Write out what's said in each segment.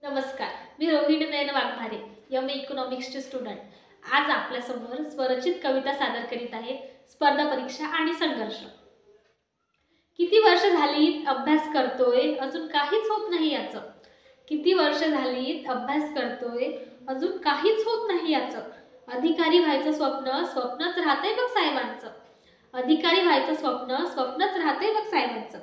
नमस्कार, मी रोहिणी नयन Waghmare, MA. इकॉनॉमिक्सचे student. आज आपल्यासमोर स्वरचित कविता सादर करीत आहे. स्पर्धा परीक्षा आणि संघर्ष. किती वर्ष झालीत अभ्यास करतोय, अजून काहीच होत नाही याचं. किती वर्ष झालीत अभ्यास करतोय, अजून काहीच होत नाही याचं. अधिकारी व्हायचं स्वप्न स्वप्नच राहतंय बघ साहेबांचं. अधिकारी व्हायचं स्वप्न स्वप्नच राहतंय बघ साहेबांचं.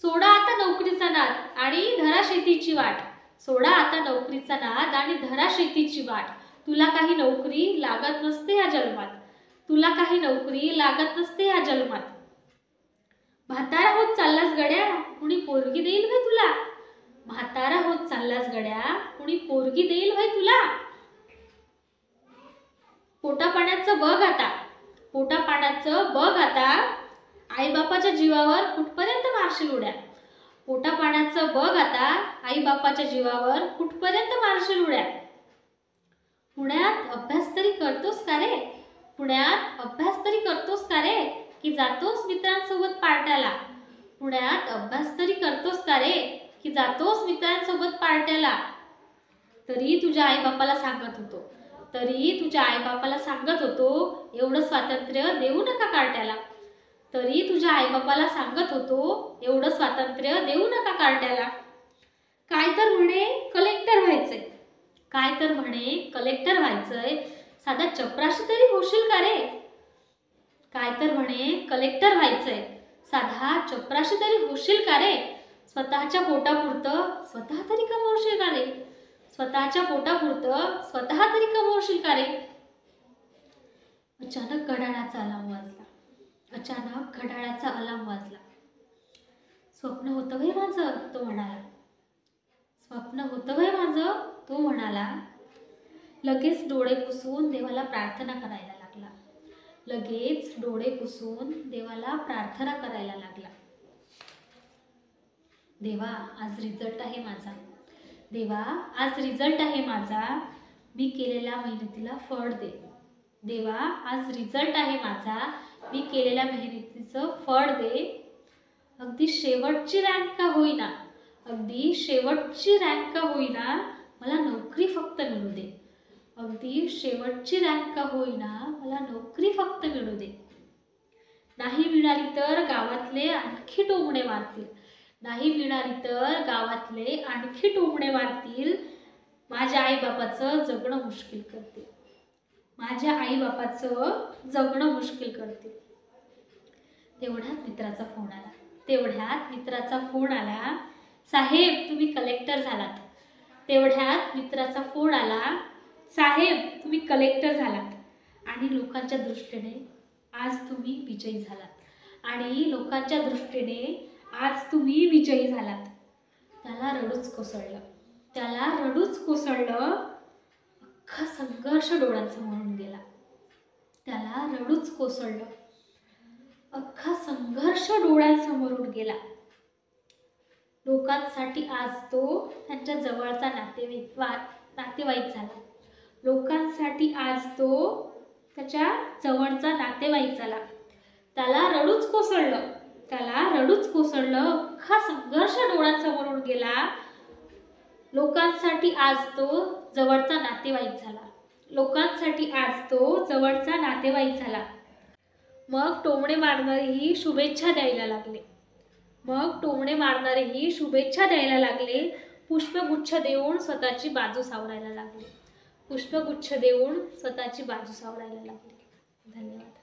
सोडा आता नोकरीचा नाद आणि धरा शेतीची वाट. सोडा आता नोकरीचा नाद आणि धरा शेतीची वाट. तुला काही नोकरी लागत नसते या जन्मात. तुला काही नोकरी लागत नसते या जन्मात. म्हातारा होत चाललास गड्या, कुणी पोरगी देईल व्हय तुला. म्हातारा होत चाललास गड्या, कुणी पोरगी देईल व्हय तुला. पोटा पाण्याचं बघ आता, पोटा पाण्याचं बघ आता. आई बापाच्या जीवावर कुठपर्यंत मारशील उड्या. पोटा पाण्याचं बघ आता, आई बापाच्या जीवावर कुठपर्यंत मारशील उड्या. पुण्यात अभ्यास तरी करतोस का रे. पुण्यात अभ्यास तरी करतोस का रे, की जातोस मित्रांसोबत पार्ट्याला. पुण्यात अभ्यास तरी करतोस का रे, की जातोस मित्रांसोबत पार्ट्याला. तरी तुझ्या आई बापाला सांगत होतो, तरी तुझ्या आई बापाला सांगत होतो, एवढं स्वातंत्र्य देऊ नका कार्ट्याला. तरी तुझ्या आई बापाला सांगत होतो, एवढं स्वातंत्र्य देऊ नका कार्ट्याला. काय तर म्हणे कलेक्टर व्हायचंय, काय तर म्हणे कलेक्टर व्हायचंय, साधा चपराशी तरी होशील का रे. काय तर म्हणे कलेक्टर व्हायचंय, साधा चपराशी तरी होशील का रे. स्वतःच्या पोटापुरतं स्वतः तरी कमवशील का रे. स्वतःच्या पोटापुरतं स्वतः तरी कमवशील का रे. अचानक घड्याळाचा अलार्म वाजला. अचानक घड्याळाचा अलार्म वाजला. स्वप्न होतं वय माझं, तो म्हणाला. स्वप्न होतं वय माझं, तो म्हणाला. लगेच डोळे पुसून देवाला प्रार्थना करायला लागला. लगेच डोळे पुसून देवाला प्रार्थना करायला लागला. देवा आज रिझल्ट आहे माझा. देवा आज रिझल्ट आहे माझा, मी केलेल्या मेहनतीला फळ दे. देवा आज रिझल्ट आहे माझा, मी केलेल्या मेहनतीचं फळ दे. अगदी शेवटची रँक का होईना, अगदी शेवटची रँक का होईना, मला नोकरी फक्त मिळू दे. अगदी शेवटची रँक का होईना, मला नोकरी फक्त मिळू दे. नाही मिळाली तर गावातले आणखी टोमणे मारतील. नाही मिळाली तर गावातले आणखी टोमणे मारतील. माझ्या आईबापाचं जगणं मुश्किल करतील. माझ्या आईबापाचं जगणं मुश्किल करतील. तेवढ्यात मित्राचा फोन आला. तेवढ्यात मित्राचा फोन आला. साहेब तुम्ही कलेक्टर झालात. तेवढ्यात मित्राचा फोन आला. साहेब तुम्ही कलेक्टर झालात आणि लोकांच्या दृष्टीने आज तुम्ही विजयी झालात. आणि लोकांच्या दृष्टीने आज तुम्ही विजयी झालात. त्याला रडूच कोसळलं. त्याला रडूच कोसळलं. अख्खा संघर्ष डोळ्यांसमोरून गेला. त्याला रडूच कोसळलं. अख्खा संघर्ष डोळ्यांसमोरून गेला. लोकांसाठी आज तो त्यांच्या जवळचा नातेवाईक झाला. लोकांसाठी आज तो त्याच्या जवळचा नातेवाईक झाला. त्याला रडूच कोसळलं. त्याला रडूच कोसळलं. अख्खा संघर्ष डोळ्यांसमोरून गेला. लोकांसाठी आज तो जवळचा नातेवाईक झाला. लोकांसाठी आज तो जवळचा नातेवाईक झाला. मग टोमणे मारणारेही शुभेच्छा द्यायला लागले. मग टोमणे मारणारेही शुभेच्छा द्यायला लागले. पुष्पगुच्छ देऊन स्वतःची बाजू सावरायला लागले. पुष्पगुच्छ देऊन स्वतःची बाजू सावरायला लागले. धन्यवाद.